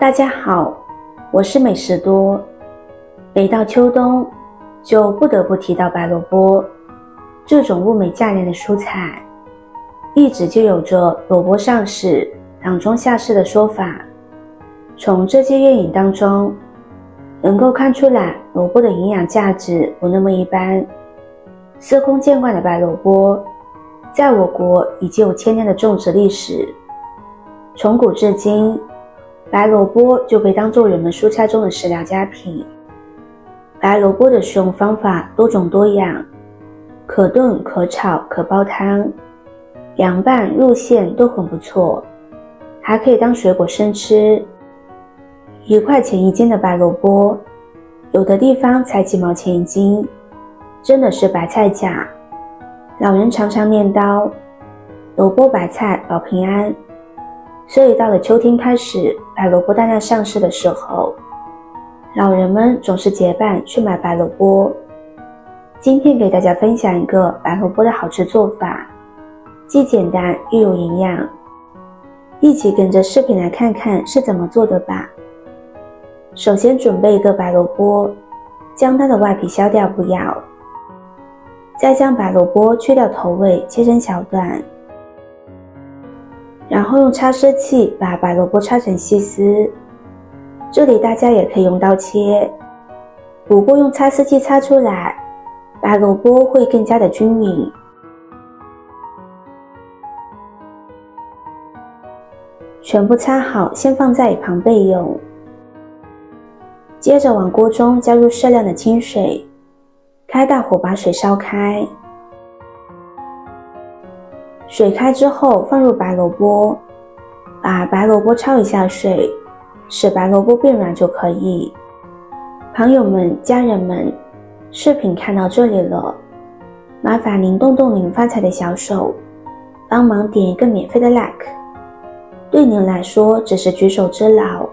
大家好，我是美食多。每到秋冬，就不得不提到白萝卜，这种物美价廉的蔬菜，一直就有着萝卜上市，囊中下市的说法。从这些谚语当中，能够看出来萝卜的营养价值不那么一般。司空见惯的白萝卜，在我国已经有千年的种植历史。从古至今，白萝卜就被当作人们蔬菜中的食疗佳品。白萝卜的食用方法多种多样，可炖、可炒、可煲汤，凉拌、入馅都很不错，还可以当水果生吃。1块钱一斤的白萝卜，有的地方才几毛钱一斤，真的是白菜价。老人常常念叨，萝卜白菜保平安。所以到了秋天开始白萝卜大量上市的时候，老人们总是结伴去买白萝卜。今天给大家分享一个白萝卜的好吃做法，既简单又有营养。一起跟着视频来看看是怎么做的吧。首先准备一个白萝卜，将它的外皮削掉不要，再将白萝卜去掉头尾，切成小段，然后用擦丝器把白萝卜擦成细丝。这里大家也可以用刀切，不过用擦丝器擦出来，白萝卜会更加的均匀。全部擦好，先放在一旁备用。接着往锅中加入适量的清水，开大火把水烧开。水开之后放入白萝卜，把白萝卜焯一下水，使白萝卜变软就可以。朋友们、家人们，视频看到这里了，麻烦您动动您发财的小手，帮忙点一个免费的 like。对您来说只是举手之劳，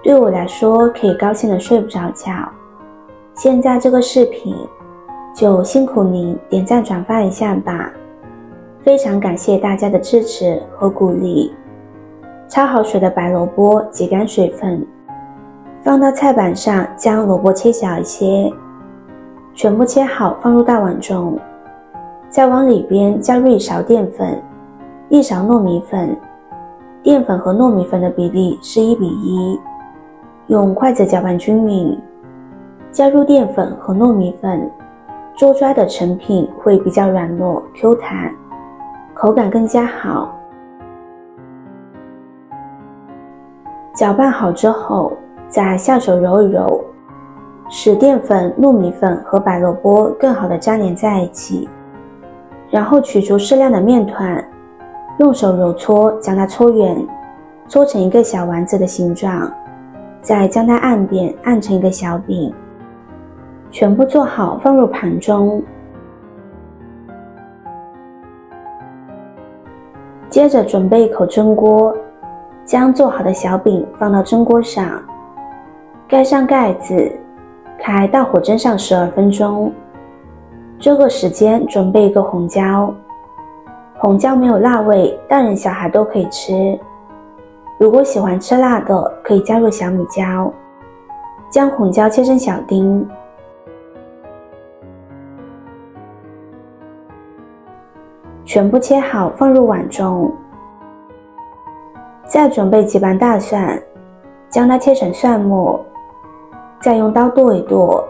对我来说可以高兴的睡不着觉。现在这个视频就辛苦您点赞转发一下吧，非常感谢大家的支持和鼓励。焯好水的白萝卜挤干水分，放到菜板上，将萝卜切小一些，全部切好放入大碗中，再往里边加入1勺淀粉，1勺糯米粉，淀粉和糯米粉的比例是1:1，用筷子搅拌均匀。加入淀粉和糯米粉，做出来的成品会比较软糯 Q 弹，口感更加好。搅拌好之后，再下手揉一揉，使淀粉、糯米粉和白萝卜更好的粘连在一起。然后取出适量的面团，用手揉搓，将它搓圆，搓成一个小丸子的形状，再将它按扁，按成一个小饼。全部做好放入盘中。接着准备一口蒸锅，将做好的小饼放到蒸锅上，盖上盖子，开大火蒸上12分钟。这个时间准备一个红椒，红椒没有辣味，大人小孩都可以吃。如果喜欢吃辣的，可以加入小米椒。将红椒切成小丁，全部切好放入碗中。再准备几瓣大蒜，将它切成蒜末，再用刀剁一剁，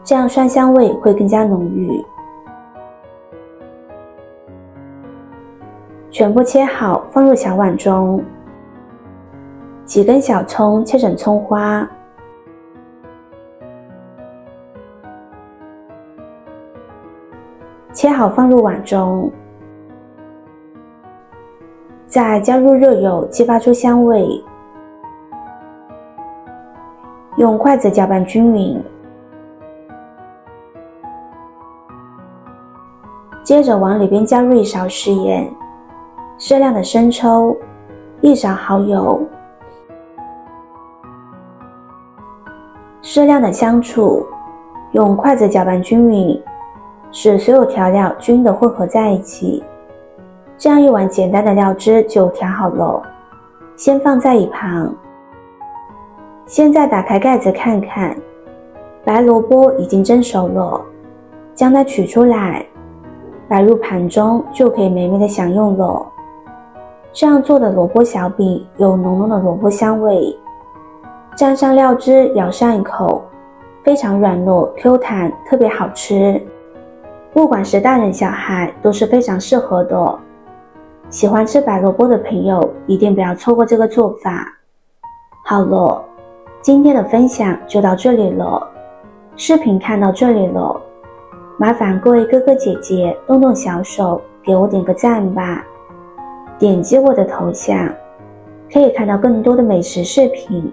这样蒜香味会更加浓郁。全部切好放入小碗中。几根小葱切成葱花，切好放入碗中。再加入热油，激发出香味。用筷子搅拌均匀。接着往里边加入1勺食盐，适量的生抽，1勺蚝油，适量的香醋，用筷子搅拌均匀，使所有调料均匀的混合在一起。这样一碗简单的料汁就调好了，先放在一旁。现在打开盖子看看，白萝卜已经蒸熟了，将它取出来，摆入盘中就可以美美的享用了。这样做的萝卜小饼有浓浓的萝卜香味，蘸上料汁，咬上一口，非常软糯 Q 弹，特别好吃。不管是大人小孩都是非常适合的。喜欢吃白萝卜的朋友一定不要错过这个做法。好了，今天的分享就到这里了。视频看到这里了，麻烦各位哥哥姐姐动动小手给我点个赞吧。点击我的头像可以看到更多的美食视频。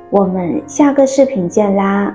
我们下个视频见啦！